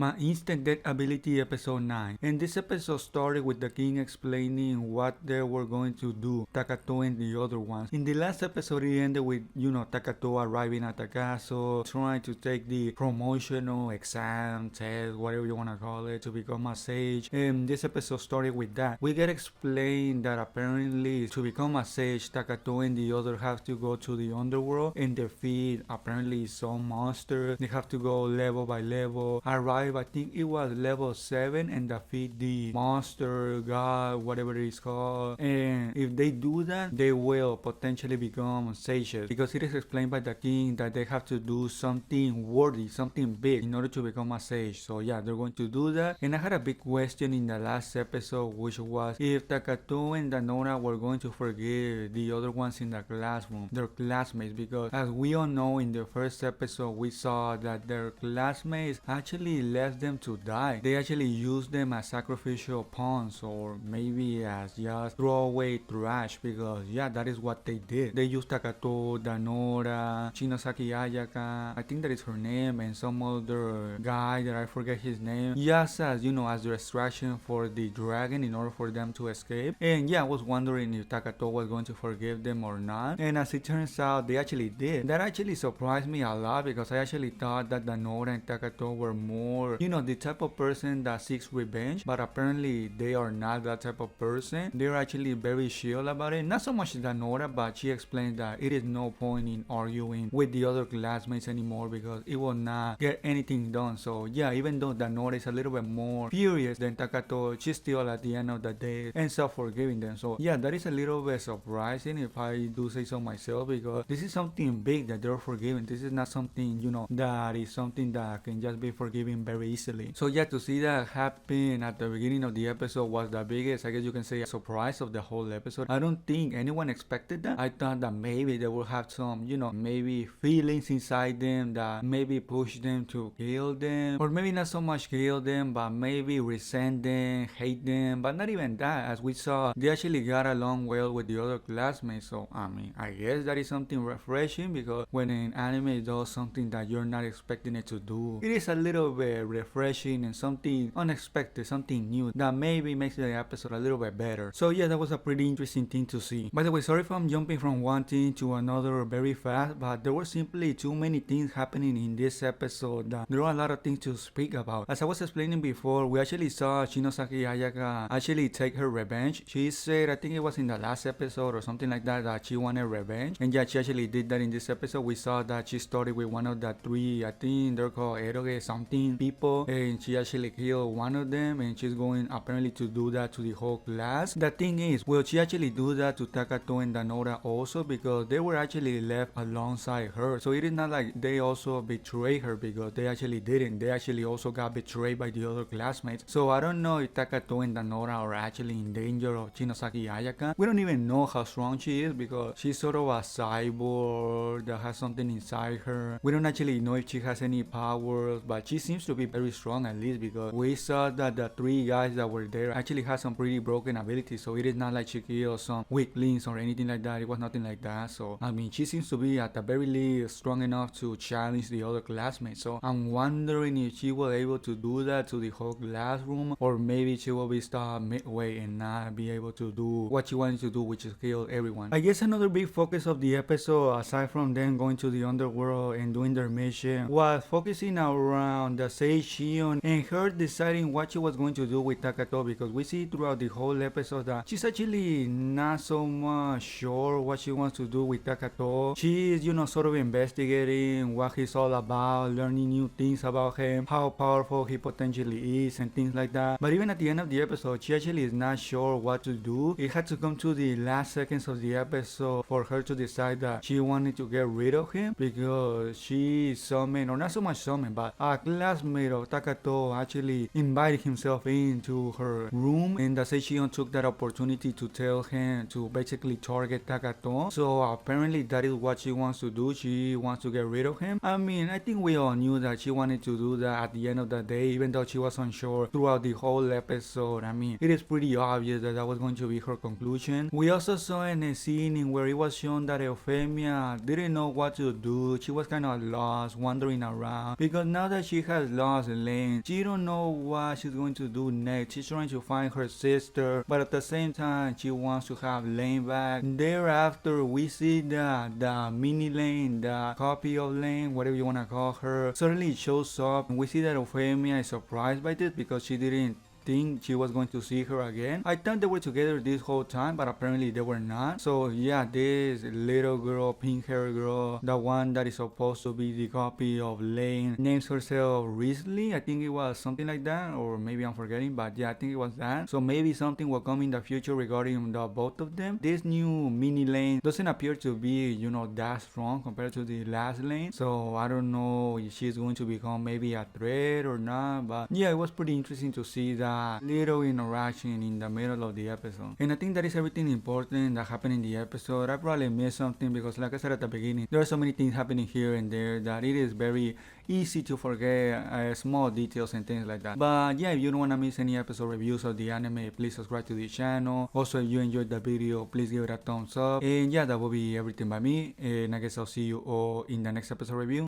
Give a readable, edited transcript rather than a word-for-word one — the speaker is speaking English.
My Instant Death Ability episode 9. And this episode started with the king explaining what they were going to do, Takatou and the other ones. In the last episode it ended with, Takatou arriving at the castle, trying to take the promotional exam, test, whatever you want to call it, to become a sage. And this episode started with that. We get explained that apparently to become a sage, Takatou and the other have to go to the underworld and defeat apparently some monster. They have to go level by level, arrive, I think it was level 7, and defeat the monster, god, whatever it is called. And if they do that, they will potentially become sages, because it is explained by the king that they have to do something worthy, something big in order to become a sage. So yeah, they're going to do that. And I had a big question in the last episode, which was if Takatou and Dannoura were going to forgive the other ones in the classroom, their classmates, because as we all know, in the first episode we saw that their classmates actually left them to die. They actually used them as sacrificial pawns, or maybe as just throwaway trash, because yeah, that is what they did. They used Takatou, Dannoura, Shinosaki Ayaka, I think that is her name, and some other guy that I forget his name, just as, as the distraction for the dragon in order for them to escape. And yeah, I was wondering if Takatou was going to forgive them or not, and as it turns out, they actually did. That actually surprised me a lot, because I actually thought that Dannoura and Takatou were more, the type of person that seeks revenge, but apparently they are not that type of person. They're actually very chill about it. Not so much Dannoura, but she explained that it is no point in arguing with the other classmates anymore, because it will not get anything done. So yeah, even though Dannoura is a little bit more furious than Takatou, she still at the end of the day ends up forgiving them. So yeah, that is a little bit surprising, if I do say so myself, because this is something big that they're forgiving. This is not something, that is something that can just be forgiven very easily. So yeah, to see that happen at the beginning of the episode was the biggest, I guess you can say, surprise of the whole episode. I don't think anyone expected that. I thought that maybe they will have some, maybe feelings inside them that maybe push them to kill them, or maybe not so much kill them, but maybe resent them, hate them, but not even that. As we saw, they actually got along well with the other classmates. So I mean, I guess that is something refreshing, because when an anime does something that you're not expecting it to do, it is a little bit refreshing and something unexpected, something new that maybe makes the episode a little bit better. So yeah, that was a pretty interesting thing to see. By the way, sorry if I'm jumping from one thing to another very fast, but there were simply too many things happening in this episode that there are a lot of things to speak about. As I was explaining before, we actually saw Shinosaki Ayaka actually take her revenge. She said, I think it was in the last episode or something like that, that she wanted revenge, and yeah, she actually did that in this episode. We saw that she started with one of the 3, I think they're called eroge something people, and she actually killed one of them, and she's going apparently to do that to the whole class. The thing is, will she actually do that to Takatou and Dannoura also, because they were actually left alongside her? So it is not like they also betrayed her, because they actually didn't. They actually also got betrayed by the other classmates. So I don't know if Takatou and Dannoura are actually in danger of Shinosaki Ayaka. We don't even know how strong she is, because she's sort of a cyborg that has something inside her. We don't actually know if she has any powers, but she seems to be very strong, at least, because we saw that the 3 guys that were there actually had some pretty broken abilities. So it is not like she killed some weaklings or anything like that. It was nothing like that. So I mean, she seems to be at the very least strong enough to challenge the other classmates. So I'm wondering if she was able to do that to the whole classroom, or maybe she will be stopped midway and not be able to do what she wanted to do, which is kill everyone. I guess another big focus of the episode, aside from them going to the underworld and doing their mission, was focusing around the Sage Sion and her deciding what she was going to do with Takatou, because we see throughout the whole episode that she's actually not so much sure what she wants to do with Takatou. She's, sort of investigating what he's all about, learning new things about him, how powerful he potentially is, and things like that. But even at the end of the episode, she actually is not sure what to do. It had to come to the last seconds of the episode for her to decide that she wanted to get rid of him, because she summoned, or not so much summoned, but a classmate of Takatou actually invited himself into her room, and the Sage Sion took that opportunity to tell him to basically target Takatou. So apparently that is what she wants to do. She wants to get rid of him. I mean, I think we all knew that she wanted to do that at the end of the day, even though she was unsure throughout the whole episode. I mean, it is pretty obvious that that was going to be her conclusion. We also saw in a scene in where it was shown that Euphemia didn't know what to do. She was kind of lost, wandering around, because now that she has learned trust Lane. She don't know what she's going to do next. She's trying to find her sister, but at the same time she wants to have Lane back. Thereafter we see the mini Lane, the copy of Lane, whatever you wanna call her, suddenly shows up, and we see that Euphemia is surprised by this because she didn't think she was going to see her again. I thought they were together this whole time, but apparently they were not. So yeah, this little girl, pink hair girl, the one that is supposed to be the copy of Lane, names herself Risley. I think it was something like that, or maybe I'm forgetting, but yeah, I think it was that. So maybe something will come in the future regarding the both of them. This new mini Lane doesn't appear to be, that strong compared to the last Lane. So I don't know if she's going to become maybe a threat or not, but yeah, it was pretty interesting to see that little interaction in the middle of the episode. And I think that is everything important that happened in the episode. I probably missed something because, like I said at the beginning, there are so many things happening here and there that it is very easy to forget small details and things like that. But yeah, if you don't want to miss any episode reviews of the anime, please subscribe to the channel. Also, if you enjoyed the video, please give it a thumbs up. And yeah, that will be everything by me. And I guess I'll see you all in the next episode review.